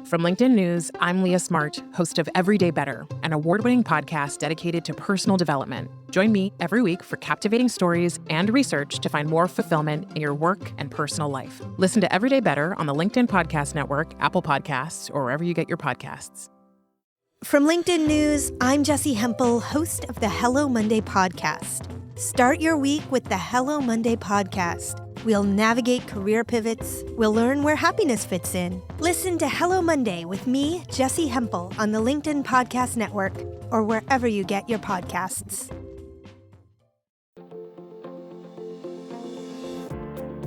From LinkedIn News, I'm Leah Smart, host of Everyday Better, an award-winning podcast dedicated to personal development. Join me every week for captivating stories and research to find more fulfillment in your work and personal life. Listen to Everyday Better on the LinkedIn Podcast Network, Apple Podcasts, or wherever you get your podcasts. From LinkedIn News, I'm Jessie Hempel, host of the Hello Monday podcast. Start your week with the Hello Monday podcast. We'll navigate career pivots. We'll learn where happiness fits in. Listen to Hello Monday with me, Jessie Hempel, on the LinkedIn Podcast Network or wherever you get your podcasts.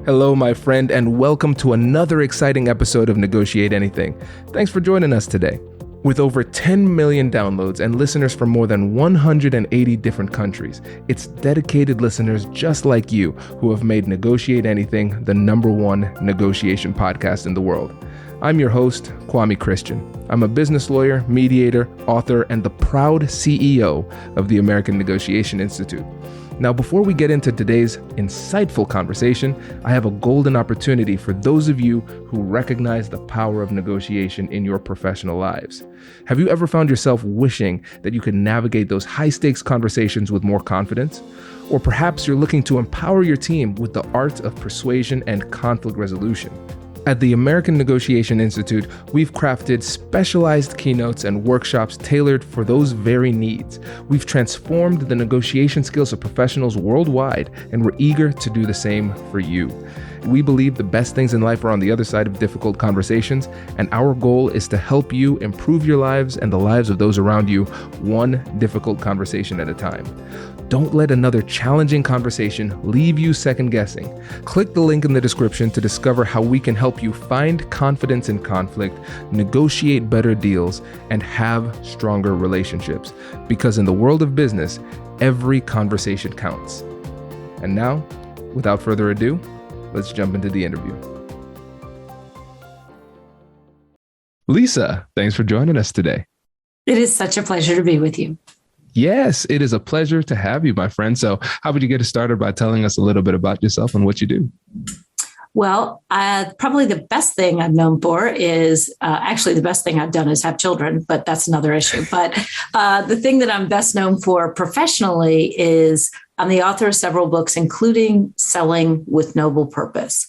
Hello, my friend, and welcome to another exciting episode of Negotiate Anything. Thanks for joining us today. With over 10 million downloads and listeners from more than 180 different countries, it's dedicated listeners just like you who have made Negotiate Anything the #1 negotiation podcast in the world. I'm your host, Kwame Christian. I'm a business lawyer, mediator, author, and the proud CEO of the American Negotiation Institute. Now, before we get into today's insightful conversation, I have a golden opportunity for those of you who recognize the power of negotiation in your professional lives. Have you ever found yourself wishing that you could navigate those high-stakes conversations with more confidence? Or perhaps you're looking to empower your team with the art of persuasion and conflict resolution. At the American Negotiation Institute, we've crafted specialized keynotes and workshops tailored for those very needs. We've transformed the negotiation skills of professionals worldwide, and we're eager to do the same for you. We believe the best things in life are on the other side of difficult conversations, and our goal is to help you improve your lives and the lives of those around you, one difficult conversation at a time. Don't let another challenging conversation leave you second guessing. Click the link in the description to discover how we can help you find confidence in conflict, negotiate better deals, and have stronger relationships. Because in the world of business, every conversation counts. And now, without further ado, let's jump into the interview. Lisa, thanks for joining us today. It is such a pleasure to be with you. Yes, it is a pleasure to have you, my friend. So how would you get us started by telling us a little bit about yourself and what you do? Well, probably the best thing I'm known for is actually the best thing I've done is have children, but that's another issue. But the thing that I'm best known for professionally is I'm the author of several books, including Selling with Noble Purpose.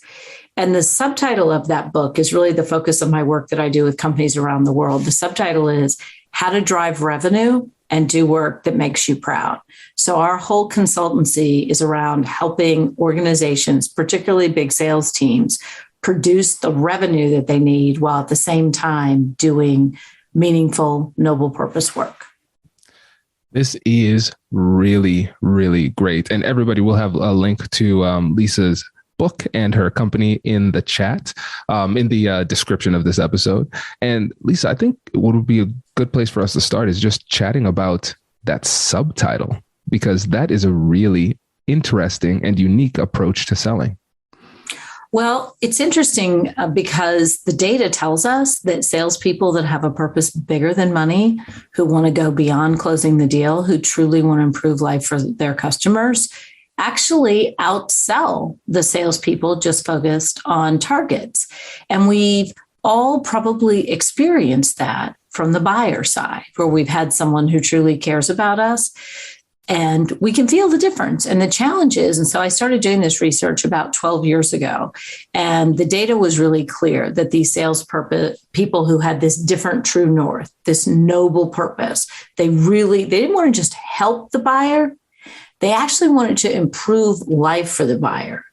And the subtitle of that book is really the focus of my work that I do with companies around the world. The subtitle is How to Drive Revenue and Do Work That Makes You Proud. So our whole consultancy is around helping organizations, particularly big sales teams, produce the revenue that they need while at the same time doing meaningful, noble purpose work. This is really, really great. And everybody will have a link to Lisa's book and her company in the chat, in the description of this episode. And Lisa, I think what would be a good place for us to start is just chatting about that subtitle, because that is a really interesting and unique approach to selling. Well, it's interesting because the data tells us that salespeople that have a purpose bigger than money, who want to go beyond closing the deal, who truly want to improve life for their customers, actually outsell the salespeople just focused on targets. And we've all probably experienced that from the buyer side, where we've had someone who truly cares about us and we can feel the difference. And the challenge is, and so I started doing this research about 12 years ago, and the data was really clear that these sales people who had this different true north, this noble purpose, they didn't want to just help the buyer. They actually wanted to improve life for the buyer.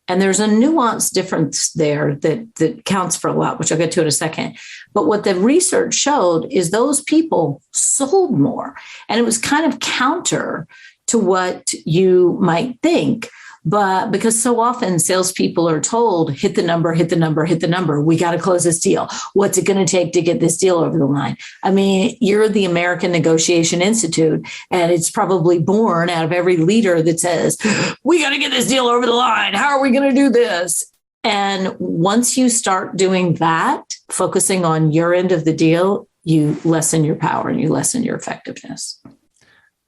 And there's a nuanced difference there that counts for a lot, which I'll get to in a second. But what the research showed is those people sold more. And it was kind of counter to what you might think. But because so often salespeople are told, hit the number, hit the number, hit the number. We got to close this deal. What's it going to take to get this deal over the line? I mean, you're the American Negotiation Institute, and it's probably born out of every leader that says, we got to get this deal over the line. How are we going to do this? And once you start doing that, focusing on your end of the deal, you lessen your power and you lessen your effectiveness.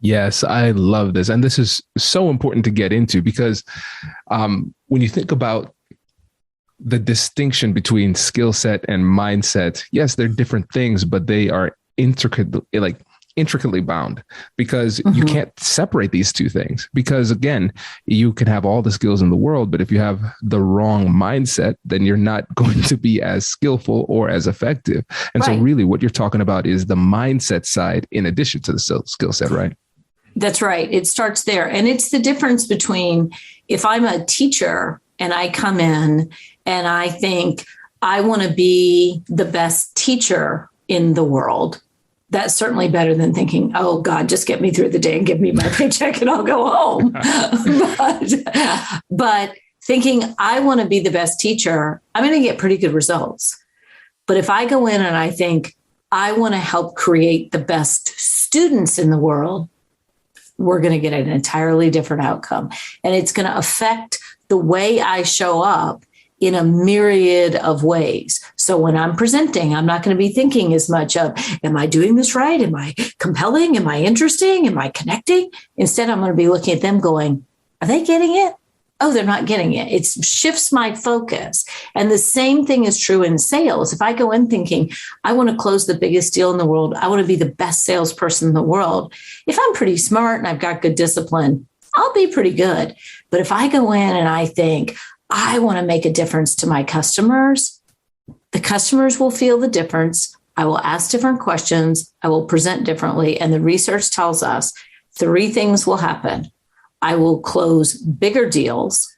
Yes, I love this. And this is so important to get into because when you think about the distinction between skill set and mindset, yes, they're different things, but they are intricately bound, because you can't separate these two things. Because again, you can have all the skills in the world, but if you have the wrong mindset, then you're not going to be as skillful or as effective. And so really what you're talking about is the mindset side in addition to the skill set, right? That's right. It starts there. And it's the difference between if I'm a teacher and I come in and I think I want to be the best teacher in the world. That's certainly better than thinking, oh God, just get me through the day and give me my paycheck and I'll go home. but thinking I want to be the best teacher, I'm going to get pretty good results. But if I go in and I think I want to help create the best students in the world, we're going to get an entirely different outcome. And it's going to affect the way I show up in a myriad of ways. So when I'm presenting, I'm not going to be thinking as much of, am I doing this right? Am I compelling? Am I interesting? Am I connecting? Instead, I'm going to be looking at them going, are they getting it? Oh, they're not getting it. It shifts my focus. And the same thing is true in sales. If I go in thinking, I want to close the biggest deal in the world, I want to be the best salesperson in the world. If I'm pretty smart and I've got good discipline, I'll be pretty good. But if I go in and I think, I want to make a difference to my customers, the customers will feel the difference. I will ask different questions. I will present differently. And the research tells us 3 things will happen. I will close bigger deals.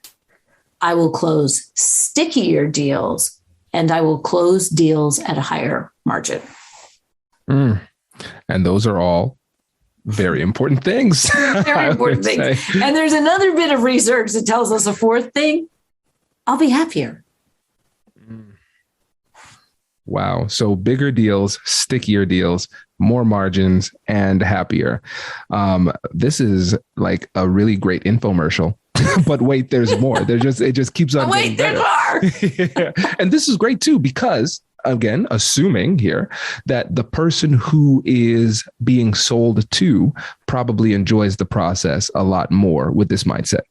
I will close stickier deals, and I will close deals at a higher margin. And those are all very important things. Very important things. And there's another bit of research that tells us a 4th thing. I'll be happier. Wow. So bigger deals, stickier deals, more margins, and happier. This is like a really great infomercial. But wait, there's more. It just keeps on getting better. Yeah. And this is great too, because again, assuming here that the person who is being sold to probably enjoys the process a lot more with this mindset.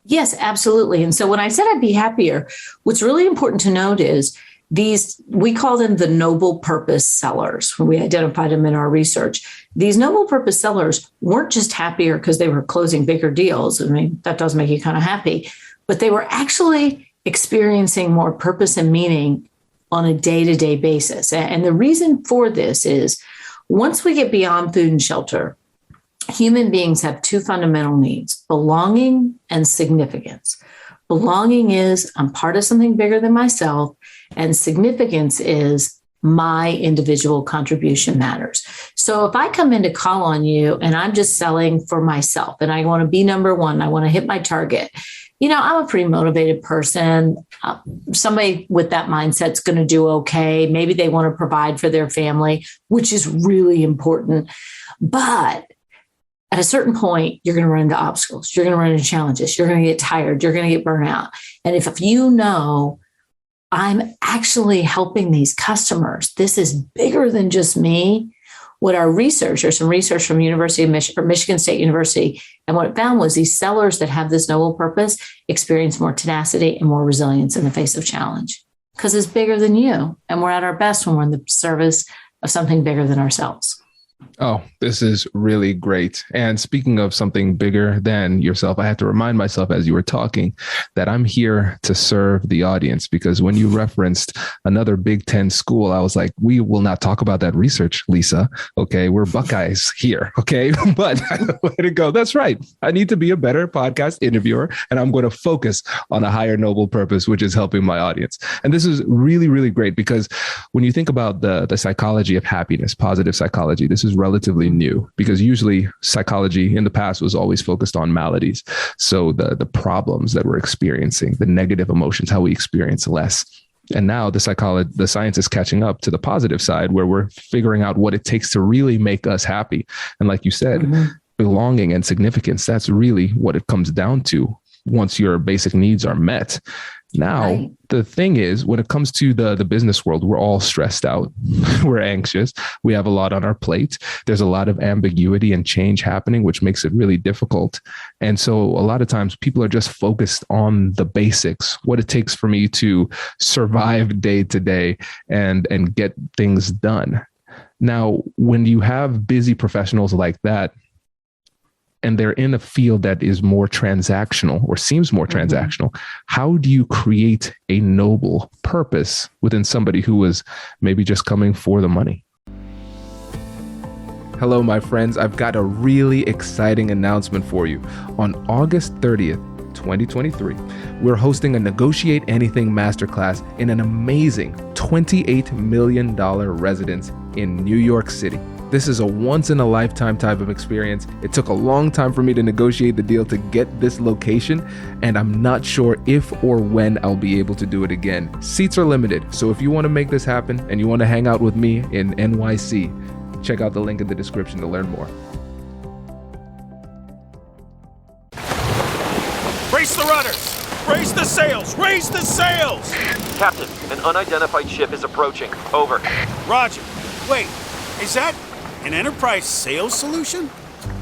Yes, absolutely. And so when I said I'd be happier, what's really important to note is we call them the noble purpose sellers when we identified them in our research. These noble purpose sellers weren't just happier because they were closing bigger deals. I mean, that does make you kind of happy, but they were actually experiencing more purpose and meaning on a day-to-day basis. And the reason for this is once we get beyond food and shelter, human beings have 2 fundamental needs, belonging and significance. Belonging is I'm part of something bigger than myself, and significance is my individual contribution matters. So if I come in to call on you and I'm just selling for myself and I want to be number 1, I want to hit my target, I'm a pretty motivated person. Somebody with that mindset's going to do okay. Maybe they want to provide for their family, which is really important. But at a certain point, you're going to run into obstacles. You're going to run into challenges. You're going to get tired. You're going to get burnt out. And if you know I'm actually helping these customers, this is bigger than just me. What our research, or some research from University of Michigan State University, and what it found was these sellers that have this noble purpose experience more tenacity and more resilience in the face of challenge because it's bigger than you. And we're at our best when we're in the service of something bigger than ourselves. Oh, this is really great. And speaking of something bigger than yourself, I had to remind myself as you were talking that I'm here to serve the audience, because when you referenced another Big Ten school, I was like, we will not talk about that research, Lisa. Okay, we're Buckeyes here. Okay, but let it go. That's right. I need to be a better podcast interviewer, and I'm going to focus on a higher noble purpose, which is helping my audience. And this is really, really great, because when you think about the psychology of happiness, positive psychology, this is relatively new, because usually psychology in the past was always focused on maladies. So the problems that we're experiencing, the negative emotions, how we experience less. And now the science is catching up to the positive side, where we're figuring out what it takes to really make us happy. And like you said, belonging and significance, that's really what it comes down to. once your basic needs are met. Now, Right. The thing is, when it comes to the business world, we're all stressed out. We're anxious. We have a lot on our plate. There's a lot of ambiguity and change happening, which makes it really difficult. And so a lot of times people are just focused on the basics, what it takes for me to survive day to day and get things done. Now, when you have busy professionals like that, and they're in a field that is more transactional or seems more transactional, how do you create a noble purpose within somebody who was maybe just coming for the money? Hello, my friends. I've got a really exciting announcement for you. On August 30th, 2023, we're hosting a Negotiate Anything Masterclass in an amazing $28 million residence in New York City. This is a once-in-a-lifetime type of experience. It took a long time for me to negotiate the deal to get this location, and I'm not sure if or when I'll be able to do it again. Seats are limited, so if you want to make this happen and you want to hang out with me in NYC, check out the link in the description to learn more. Brace the rudders! Raise the sails! Raise the sails! Captain, an unidentified ship is approaching. Over. Roger. Wait, is that an enterprise sales solution?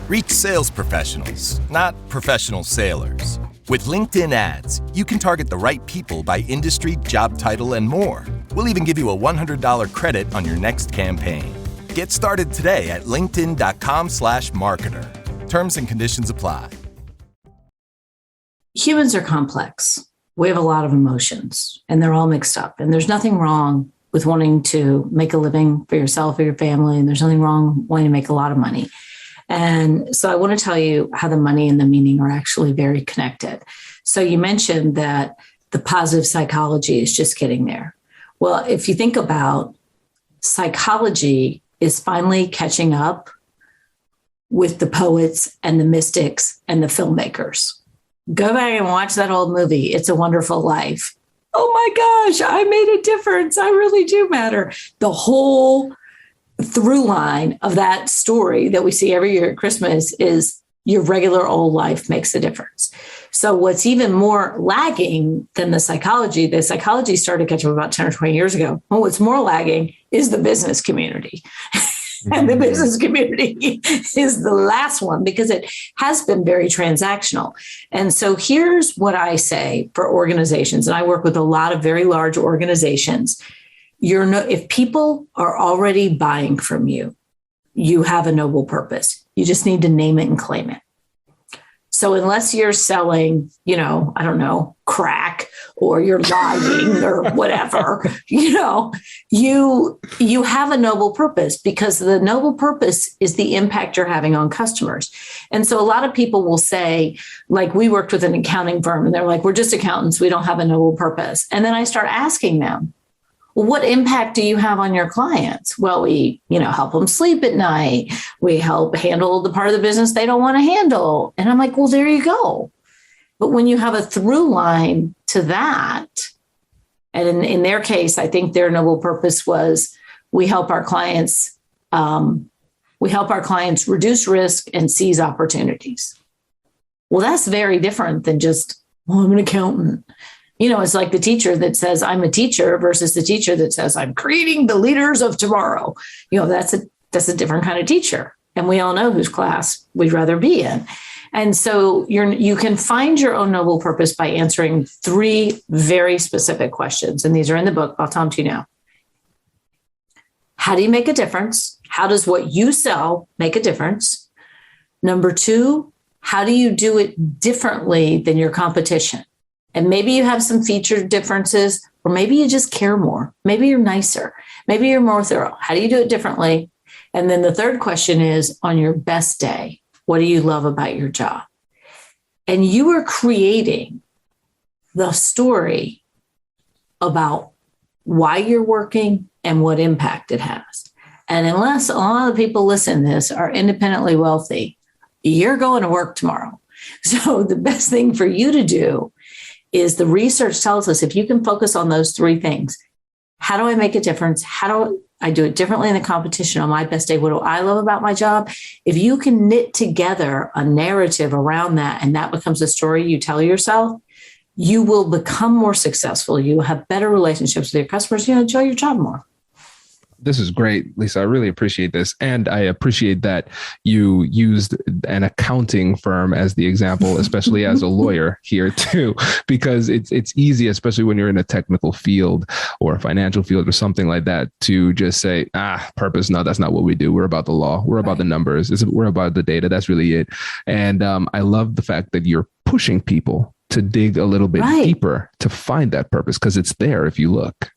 Reach sales professionals, not professional sailors. With LinkedIn ads, you can target the right people by industry, job title, and more. We'll even give you a $100 credit on your next campaign. Get started today at linkedin.com/marketer. Terms and conditions apply. Humans are complex. We have a lot of emotions and they're all mixed up. And there's nothing wrong with wanting to make a living for yourself or your family. And there's nothing wrong wanting to make a lot of money. And so I want to tell you how the money and the meaning are actually very connected. So you mentioned that the positive psychology is just getting there. Well, if you think about psychology is finally catching up with the poets and the mystics and the filmmakers. Go back and watch that old movie, It's a Wonderful Life. Oh my gosh, I made a difference. I really do matter. The whole through line of that story that we see every year at Christmas is your regular old life makes a difference. So what's even more lagging than the psychology started catching up about 10 or 20 years ago. Well, what's more lagging is the business community. And the business community is the last one because it has been very transactional. And so here's what I say for organizations, and I work with a lot of very large organizations. If people are already buying from you, you have a noble purpose. You just need to name it and claim it. So unless you're selling, I don't know, crack or you're lying or whatever, you have a noble purpose because the noble purpose is the impact you're having on customers. And so a lot of people will say, like, we worked with an accounting firm and they're like, we're just accountants. We don't have a noble purpose. And then I start asking them, well, what impact do you have on your clients? Well, we, help them sleep at night. We help handle the part of the business they don't want to handle. And I'm like, well, there you go. But when you have a through line to that, and in their case, I think their noble purpose was we help our clients reduce risk and seize opportunities. Well, that's very different than just, well, I'm an accountant. It's like the teacher that says, I'm a teacher versus the teacher that says, I'm creating the leaders of tomorrow. That's a different kind of teacher. And we all know whose class we'd rather be in. And so you can find your own noble purpose by answering 3 very specific questions. And these are in the book. I'll tell them to you now. How do you make a difference? How does what you sell make a difference? Number 2, how do you do it differently than your competition? And maybe you have some feature differences, or maybe you just care more. Maybe you're nicer. Maybe you're more thorough. How do you do it differently? And then the third question is, on your best day, what do you love about your job? And you are creating the story about why you're working and what impact it has. And unless a lot of the people listening to this are independently wealthy, you're going to work tomorrow. So the best thing for you to do is, the research tells us, if you can focus on those 3 things, how do I make a difference? How I do it differently in the competition. On my best day, what do I love about my job? If you can knit together a narrative around that, and that becomes a story you tell yourself, you will become more successful. You will have better relationships with your customers. You enjoy your job more. This is great, Lisa. I really appreciate this. And I appreciate that you used an accounting firm as the example, especially as a lawyer here too, because it's easy, especially when you're in a technical field or a financial field or something like that, to just say, purpose. No, that's not what we do. We're about the law. We're about the numbers. We're about the data. That's really it. And I love the fact that you're pushing people to dig a little bit deeper to find that purpose, because it's there if you look.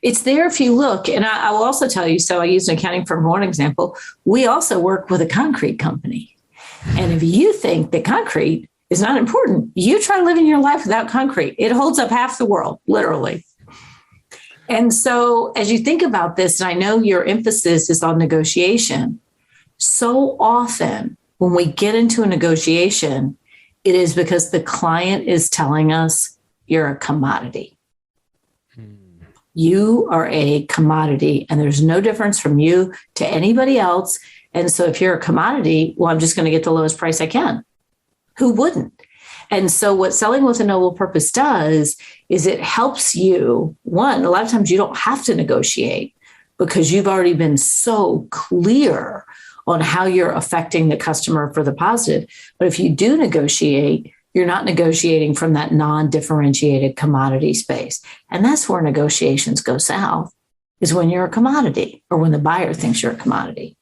It's there if you look. And I will also tell you, so I used an accounting firm for one example. We also work with a concrete company. And if you think that concrete is not important, you try living your life without concrete. It holds up half the world, literally. And so as you think about this, and I know your emphasis is on negotiation, so often when we get into a negotiation, it is because the client is telling us you're a commodity. You are a commodity, and there's no difference from you to anybody else. And so if you're a commodity, well, I'm just going to get the lowest price I can. Who wouldn't? And so what selling with a noble purpose does is it helps you. One, a lot of times you don't have to negotiate because you've already been so clear on how you're affecting the customer for the positive. But if you do negotiate, you're not negotiating from that non-differentiated commodity space. And that's where negotiations go south, is when you're a commodity or when the buyer thinks you're a commodity.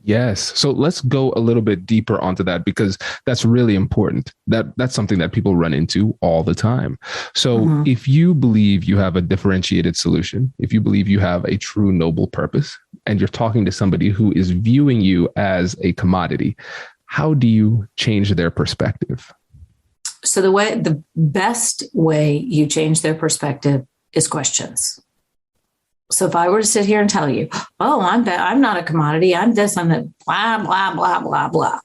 Yes. So let's go a little bit deeper onto that, because that's really important. That's something that people run into all the time. So if you believe you have a differentiated solution, if you believe you have a true noble purpose, and you're talking to somebody who is viewing you as a commodity, how do you change their perspective? So the best way you change their perspective is questions. So if I were to sit here and tell you, oh, I'm not a commodity, I'm this, I'm that, blah, blah, blah, blah, blah.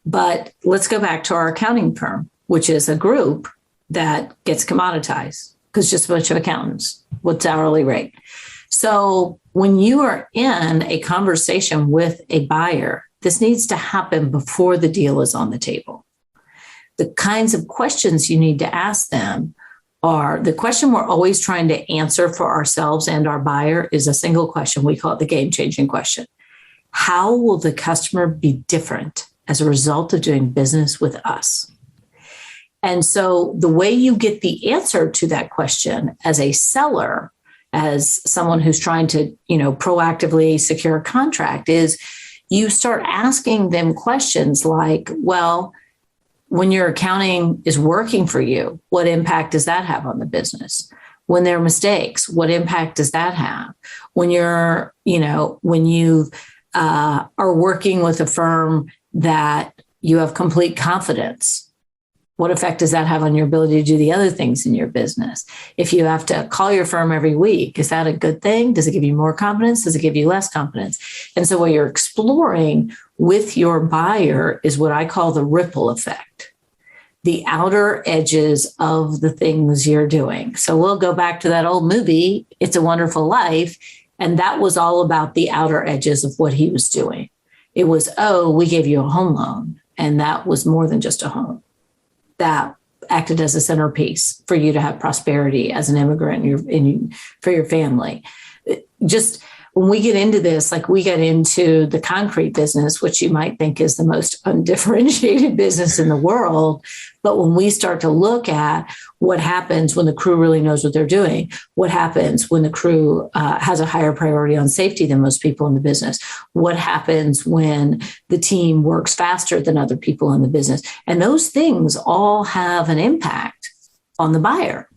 But let's go back to our accounting firm, which is a group that gets commoditized because just a bunch of accountants. What's hourly rate? So when you are in a conversation with a buyer, this needs to happen before the deal is on the table. The kinds of questions you need to ask them are the question we're always trying to answer for ourselves and our buyer is a single question. We call it the game-changing question. How will the customer be different as a result of doing business with us? And so the way you get the answer to that question as a seller, as someone who's trying to, proactively secure a contract, is you start asking them questions like, well, when your accounting is working for you, what impact does that have on the business? When there are mistakes, what impact does that have? When when you are working with a firm that you have complete confidence, what effect does that have on your ability to do the other things in your business? If you have to call your firm every week, is that a good thing? Does it give you more confidence? Does it give you less confidence? And so what you're exploring with your buyer is what I call the ripple effect, the outer edges of the things you're doing. So we'll go back to that old movie, It's a Wonderful Life. And that was all about the outer edges of what he was doing. It was, we gave you a home loan. And that was more than just a home. That acted as a centerpiece for you to have prosperity as an immigrant for your family. Just when we get into this, like we get into the concrete business, which you might think is the most undifferentiated business in the world. But when we start to look at what happens when the crew really knows what they're doing, what happens when the crew has a higher priority on safety than most people in the business, what happens when the team works faster than other people in the business, and those things all have an impact on the buyer.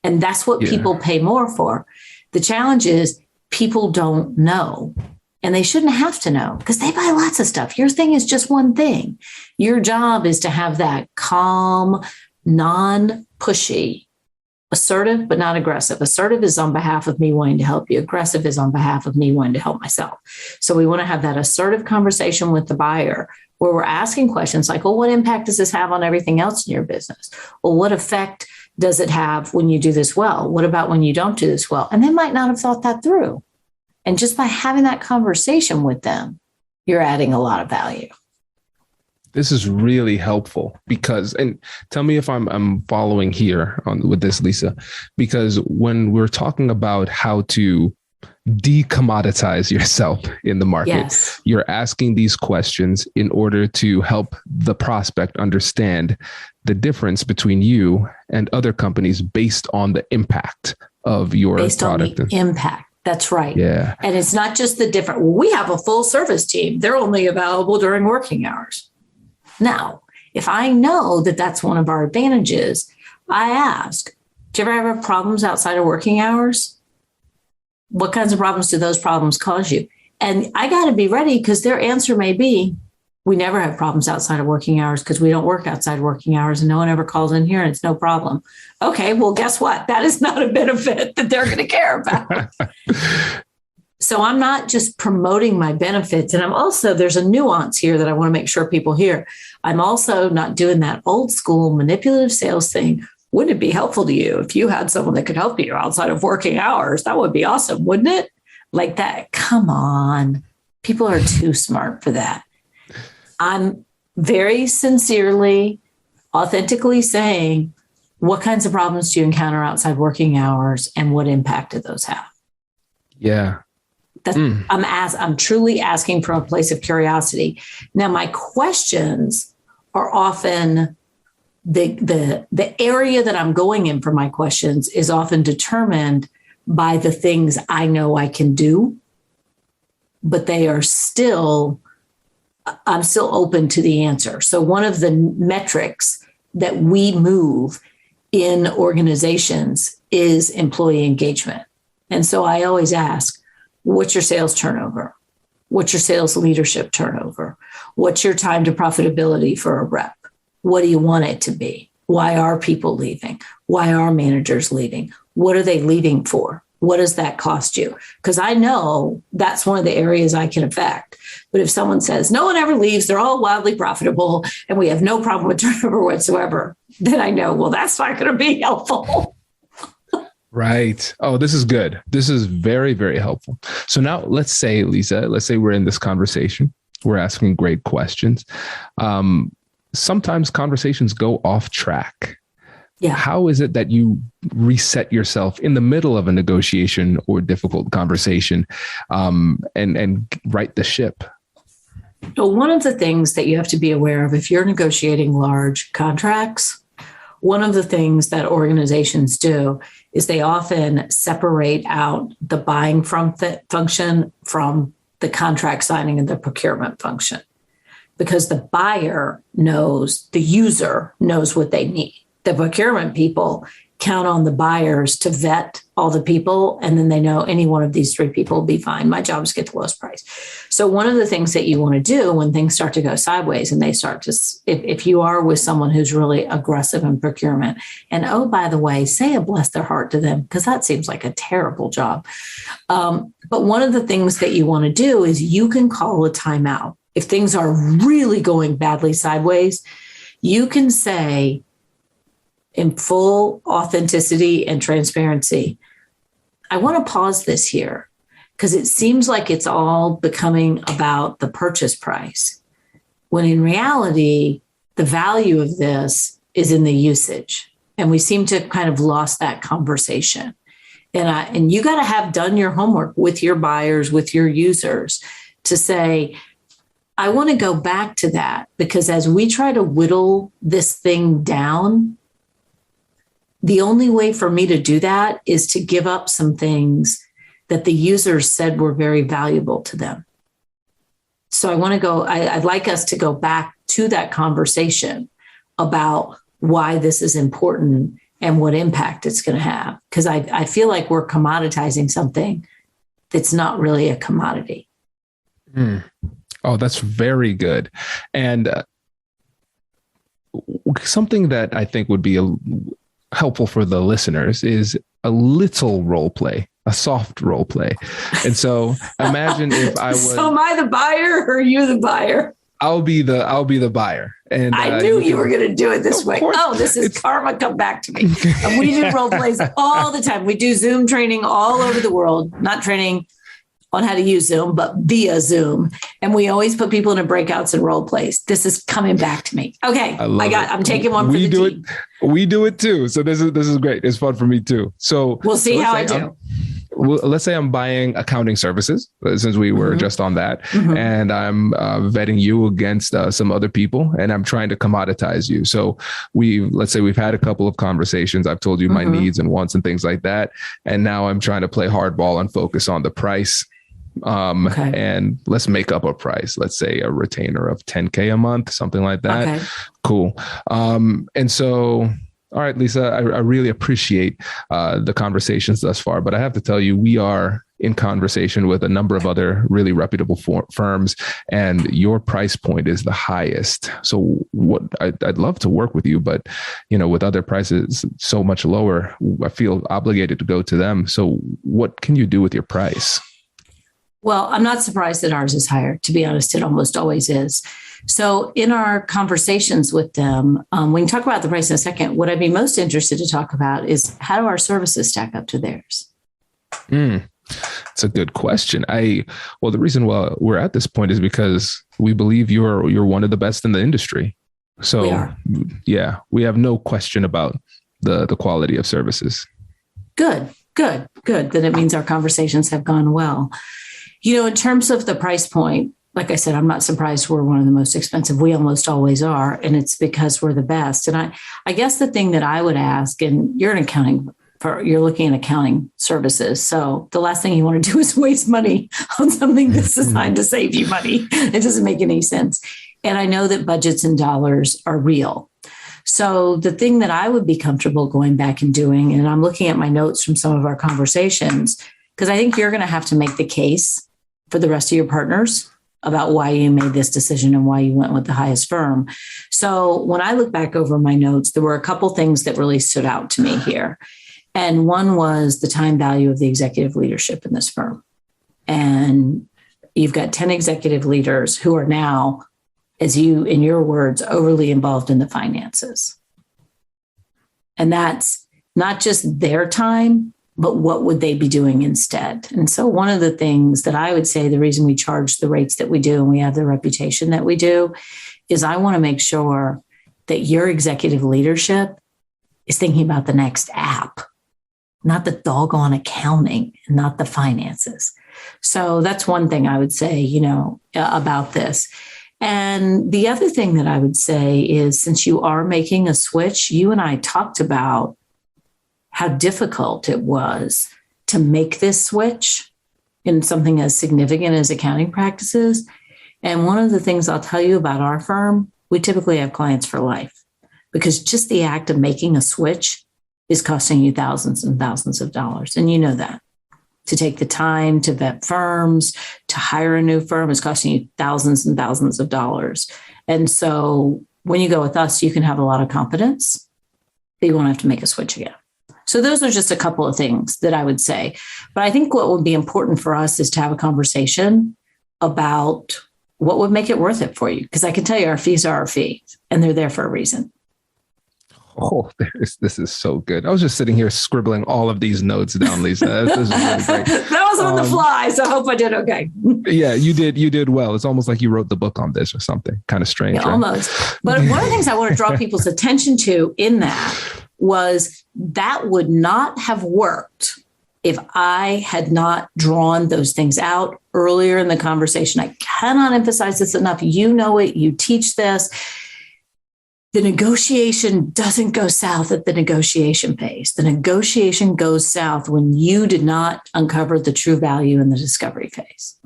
And that's what people pay more for. The challenge is people don't know, and they shouldn't have to know because they buy lots of stuff. Your thing is just one thing. Your job is to have that calm, non-pushy, assertive, but not aggressive. Assertive is on behalf of me wanting to help you. Aggressive is on behalf of me wanting to help myself. So we want to have that assertive conversation with the buyer where we're asking questions like, well, what impact does this have on everything else in your business? Well, what effect does it have when you do this well? What about when you don't do this well? And they might not have thought that through. And just by having that conversation with them, you're adding a lot of value. This is really helpful because, and tell me if I'm following here with this, Lisa, because when we're talking about how to decommoditize yourself in the market, yes, you're asking these questions in order to help the prospect understand the difference between you and other companies based on the impact of your based product. On the impact. That's right. Yeah. And it's not just the different, well, we have a full service team. They're only available during working hours. Now, if I know that that's one of our advantages, I ask, do you ever have problems outside of working hours? What kinds of problems do those problems cause you? And I got to be ready because their answer may be, we never have problems outside of working hours because we don't work outside working hours and no one ever calls in here and it's no problem. Okay, well, guess what? That is not a benefit that they're going to care about. So I'm not just promoting my benefits. And I'm also, there's a nuance here that I want to make sure people hear. I'm also not doing that old school manipulative sales thing. Wouldn't it be helpful to you if you had someone that could help you outside of working hours? That would be awesome, wouldn't it? Like that. Come on. People are too smart for that. I'm very sincerely, authentically saying, what kinds of problems do you encounter outside working hours and what impact do those have? Yeah. I'm truly asking from a place of curiosity. Now, my questions are often the area that I'm going in for my questions is often determined by the things I know I can do, but I'm still open to the answer. So one of the metrics that we move in organizations is employee engagement. And so I always ask, what's your sales turnover? What's your sales leadership turnover? What's your time to profitability for a rep? What do you want it to be? Why are people leaving? Why are managers leaving? What are they leaving for? What does that cost you? Because I know that's one of the areas I can affect. But if someone says, no one ever leaves, they're all wildly profitable, and we have no problem with turnover whatsoever, then I know, well, that's not going to be helpful. Right. Oh, this is good. This is very, very helpful. So now let's say, Lisa, we're in this conversation. We're asking great questions. Sometimes conversations go off track. Yeah. How is it that you reset yourself in the middle of a negotiation or difficult conversation and right the ship? So one of the things that you have to be aware of if you're negotiating large contracts, one of the things that organizations do is they often separate out the buying function from the contract signing and the procurement function, because the buyer knows, the user knows what they need. The procurement people count on the buyers to vet all the people, and then they know any one of these three people will be fine. My job is to get the lowest price. So one of the things that you want to do when things start to go sideways and they start to, if you are with someone who's really aggressive in procurement, and oh, by the way, say a bless their heart to them, because that seems like a terrible job. But one of the things that you want to do is you can call a timeout. If things are really going badly sideways, you can say, in full authenticity and transparency, I want to pause this here because it seems like it's all becoming about the purchase price, when in reality, the value of this is in the usage. And we seem to have kind of lost that conversation. And you got to have done your homework with your buyers, with your users to say, I want to go back to that, because as we try to whittle this thing down, the only way for me to do that is to give up some things that the users said were very valuable to them. So I'd like us to go back to that conversation about why this is important and what impact it's going to have. Because I feel like we're commoditizing something that's not really a commodity. Oh, that's very good. And something that I think would be helpful for the listeners is a little role play, a soft role play. And so imagine if I was... So am I the buyer or are you the buyer? I'll be the buyer. And I knew you were going to do it this way. Oh, this is karma come back to me. And we do role plays all the time. We do Zoom training all over the world, not training on how to use Zoom, but via Zoom. And we always put people in a breakouts and role plays. This is coming back to me. Okay. I'm taking one for the team. We do it too. So this is great. It's fun for me too. So we'll see how I do. Let's say I'm buying accounting services, since we were just on that, and I'm vetting you against some other people, and I'm trying to commoditize you. So let's say we've had a couple of conversations. I've told you my needs and wants and things like that. And now I'm trying to play hardball and focus on the price. And let's make up a price. Let's say a retainer of $10K a month, something like that. Okay. Cool. And so, all right, Lisa, I really appreciate the conversations thus far, but I have to tell you, we are in conversation with a number of other really reputable firms, and your price point is the highest. So I'd love to work with you, but with other prices so much lower, I feel obligated to go to them. So what can you do with your price? Well, I'm not surprised that ours is higher. To be honest, it almost always is. So in our conversations with them, we can talk about the price in a second. What I'd be most interested to talk about is how do our services stack up to theirs? That's a good question. The reason why we're at this point is because we believe you're one of the best in the industry. So yeah, we have no question about the quality of services. Good. Then it means our conversations have gone well. In terms of the price point, like I said, I'm not surprised we're one of the most expensive. We almost always are. And it's because we're the best. And I guess the thing that I would ask, and you're you're looking at accounting services. So the last thing you want to do is waste money on something that's designed to save you money. It doesn't make any sense. And I know that budgets and dollars are real. So the thing that I would be comfortable going back and doing, and I'm looking at my notes from some of our conversations, because I think you're going to have to make the case for the rest of your partners about why you made this decision and why you went with the highest firm. So when I look back over my notes, there were a couple things that really stood out to me here. And one was the time value of the executive leadership in this firm. And you've got 10 executive leaders who are now, as you, in your words, overly involved in the finances. And that's not just their time, but what would they be doing instead? And so one of the things that I would say, the reason we charge the rates that we do and we have the reputation that we do, is I want to make sure that your executive leadership is thinking about the next app, not the doggone accounting, and not the finances. So that's one thing I would say, about this. And the other thing that I would say is, since you are making a switch, you and I talked about how difficult it was to make this switch in something as significant as accounting practices. And one of the things I'll tell you about our firm, we typically have clients for life, because just the act of making a switch is costing you thousands and thousands of dollars. And you know that. To take the time to vet firms, to hire a new firm is costing you thousands and thousands of dollars. And so when you go with us, you can have a lot of confidence that you won't have to make a switch again. So those are just a couple of things that I would say. But I think what would be important for us is to have a conversation about what would make it worth it for you. Because I can tell you our fees are our fees, and they're there for a reason. Oh, this is so good. I was just sitting here scribbling all of these notes down, Lisa. This is really great. That was on the fly, so I hope I did okay. Yeah, you did well. It's almost like you wrote the book on this or something. Kind of strange. Yeah, right? Almost. But one of the things I want to draw people's attention to in that was that would not have worked if I had not drawn those things out earlier in the conversation. I cannot emphasize this enough. You know it. You teach this. The negotiation doesn't go south at the negotiation phase. The negotiation goes south when you did not uncover the true value in the discovery phase.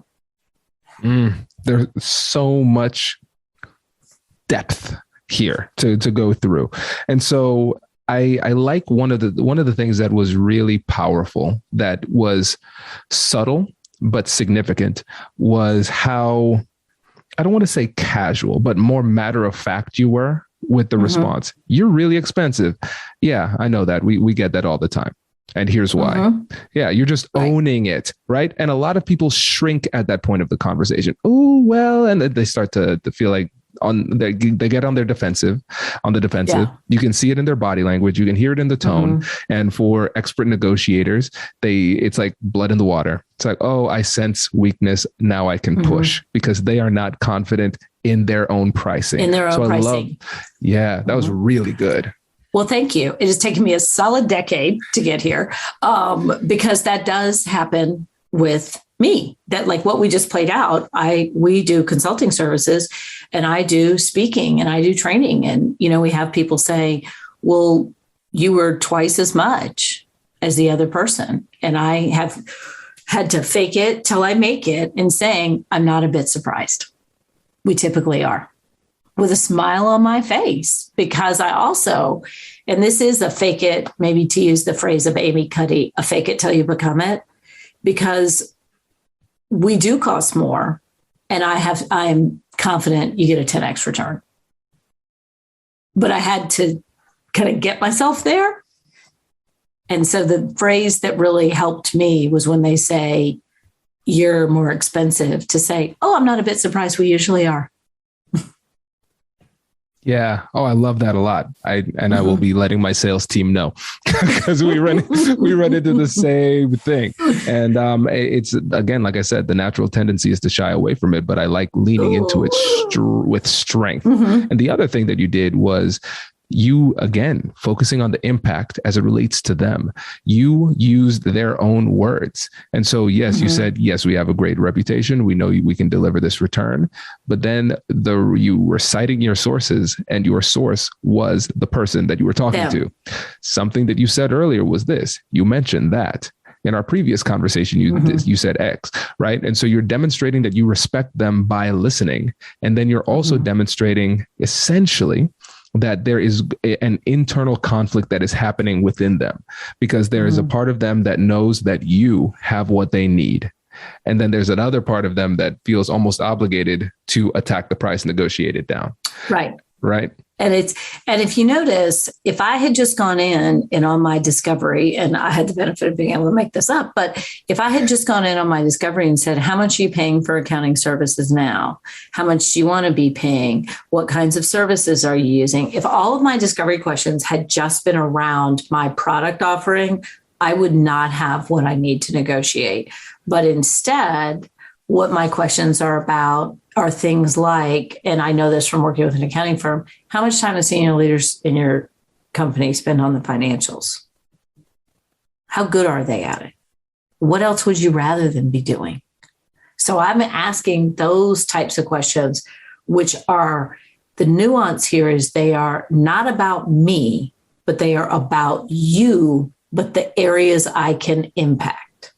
There's so much depth here to go through. And so I like one of the things that was really powerful, that was subtle but significant, was how, I don't want to say casual, but more matter of fact you were with the response. You're really expensive. Yeah, I know that. We get that all the time. And here's why. Yeah, you're just owning it, right? And a lot of people shrink at that point of the conversation. Oh, well, and they start to feel like they get on the defensive. Yeah. You can see it in their body language. You can hear it in the tone. And for expert negotiators, it's like blood in the water. It's like, oh, I sense weakness. Now I can push, because they are not confident in their own pricing. That was really good. Well, thank you. It has taken me a solid decade to get here, because that does happen with me. That, like what we just played out, we do consulting services, and I do speaking, and I do training. And, we have people say, well, you were twice as much as the other person. And I have had to fake it till I make it, and saying, I'm not a bit surprised. We typically are, with a smile on my face, because I also, and this is a fake it, maybe to use the phrase of Amy Cuddy, a fake it till you become it, because we do cost more, and I'm confident you get a 10x return. But I had to kind of get myself there. And so the phrase that really helped me was when they say, you're more expensive, to say, oh, I'm not a bit surprised, we usually are. Yeah. Oh, I love that a lot. I will be letting my sales team know, because we run into the same thing. And it's, again, like I said, the natural tendency is to shy away from it, but I like leaning into it with strength. And the other thing that you did was, you, again, focusing on the impact as it relates to them. You used their own words. And so, yes, you said, yes, we have a great reputation. We know we can deliver this return. But then you were citing your sources, and your source was the person that you were talking to. Something that you said earlier was this. You mentioned that. In our previous conversation, you said X, right? And so you're demonstrating that you respect them by listening. And then you're also demonstrating, essentially, that there is an internal conflict that is happening within them, because there is a part of them that knows that you have what they need. And then there's another part of them that feels almost obligated to attack the price, negotiate it down. Right. Right. And if you notice, if I had just gone in and on my discovery, and I had the benefit of being able to make this up, but if I had just gone in on my discovery and said, how much are you paying for accounting services now? How much do you want to be paying? What kinds of services are you using? If all of my discovery questions had just been around my product offering, I would not have what I need to negotiate. But instead, what my questions are about are things like, and I know this from working with an accounting firm, how much time do senior leaders in your company spend on the financials? How good are they at it? What else would you rather them be doing? So I'm asking those types of questions, which are, the nuance here is they are not about me, but they are about you, but the areas I can impact.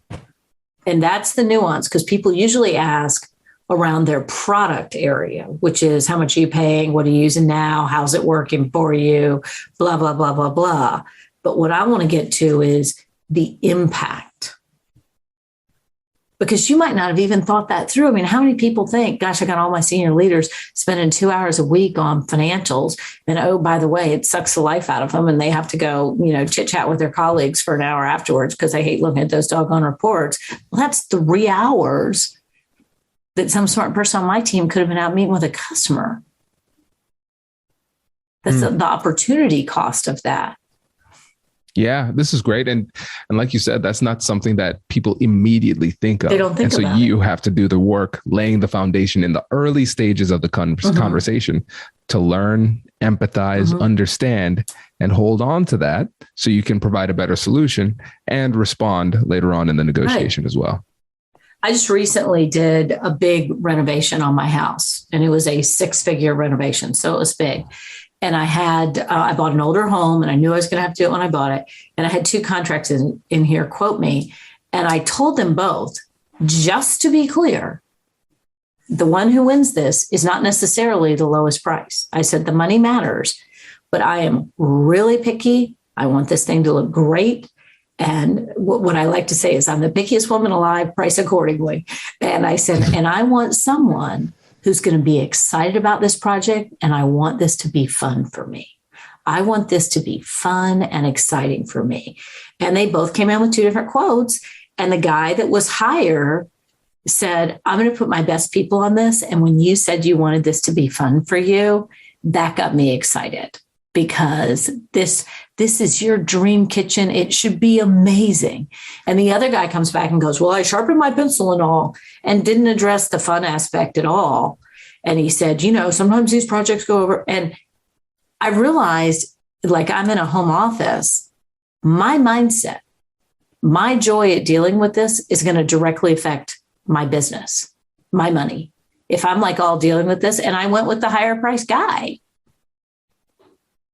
And that's the nuance, because people usually ask around their product area, which is how much are you paying? What are you using now? How's it working for you? Blah, blah, blah, blah, blah. But what I want to get to is the impact. Because you might not have even thought that through. I mean, how many people think, gosh, I got all my senior leaders spending 2 hours a week on financials. And oh, by the way, it sucks the life out of them. And they have to go, chit chat with their colleagues for an hour afterwards because they hate looking at those doggone reports. Well, that's 3 hours that some smart person on my team could have been out meeting with a customer. That's the opportunity cost of that. Yeah, this is great. And like you said, that's not something that people immediately think of. They don't think about it. And so you have to do the work, laying the foundation in the early stages of the conversation to learn, empathize, understand, and hold on to that so you can provide a better solution and respond later on in the negotiation as well. I just recently did a big renovation on my house, and it was a 6-figure renovation. So it was big. And I bought an older home, and I knew I was going to have to do it when I bought it. And I had 2 contractors in here quote me. And I told them both, just to be clear, the one who wins this is not necessarily the lowest price. I said, the money matters, but I am really picky. I want this thing to look great. And what I like to say is, I'm the pickiest woman alive, price accordingly. And I said, and I want someone who's going to be excited about this project, and I want this to be fun for me. I want this to be fun and exciting for me. And they both came in with 2 different quotes. And the guy that was higher said, I'm going to put my best people on this. And when you said you wanted this to be fun for you, that got me excited, because this is your dream kitchen. It should be amazing. And the other guy comes back and goes, well, I sharpened my pencil and all, and didn't address the fun aspect at all. And he said, sometimes these projects go over. And I realized, like, I'm in a home office, my mindset, my joy at dealing with this is going to directly affect my business, my money. If I'm like all dealing with this, and I went with the higher price guy,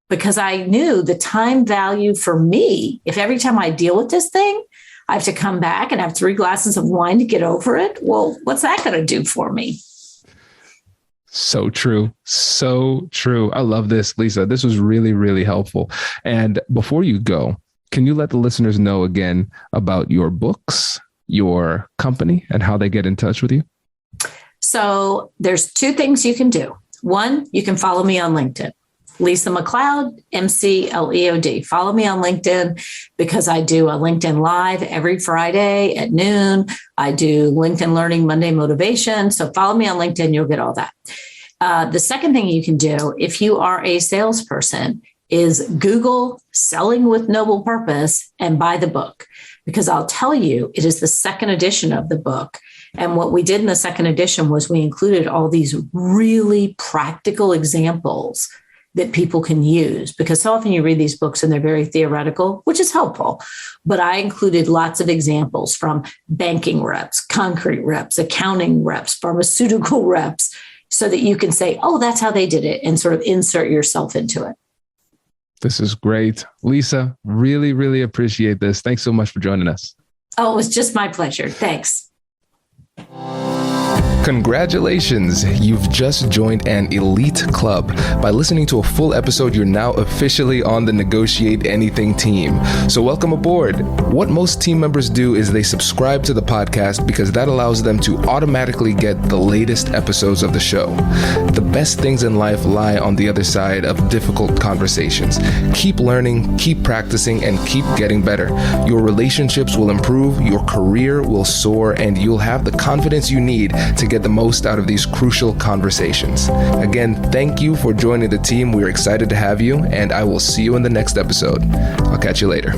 because I knew the time value for me, if every time I deal with this thing, I have to come back and have 3 glasses of wine to get over it. Well, what's that going to do for me? So true. So true. I love this, Lisa. This was really, really helpful. And before you go, can you let the listeners know again about your books, your company, and how they get in touch with you? So there's 2 things you can do. One, you can follow me on LinkedIn. Lisa McLeod, McLeod. Follow me on LinkedIn, because I do a LinkedIn Live every Friday at noon. I do LinkedIn Learning Monday Motivation. So follow me on LinkedIn. You'll get all that. The second thing you can do, if you are a salesperson, is Google Selling with Noble Purpose and buy the book, because I'll tell you, it is the 2nd edition of the book. And what we did in the 2nd edition was we included all these really practical examples that people can use, because so often you read these books and they're very theoretical, which is helpful. But I included lots of examples from banking reps, concrete reps, accounting reps, pharmaceutical reps, so that you can say, oh, that's how they did it, and sort of insert yourself into it. This is great. Lisa, really, really appreciate this. Thanks so much for joining us. Oh, it was just my pleasure. Thanks. Congratulations, you've just joined an elite club. By listening to a full episode, you're now officially on the Negotiate Anything team. So welcome aboard. What most team members do is they subscribe to the podcast, because that allows them to automatically get the latest episodes of the show. The best things in life lie on the other side of difficult conversations. Keep learning, keep practicing, and keep getting better. Your relationships will improve, your career will soar, and you'll have the confidence you need to get the most out of these crucial conversations. Again, thank you for joining the team. We're excited to have you, and I will see you in the next episode. I'll catch you later.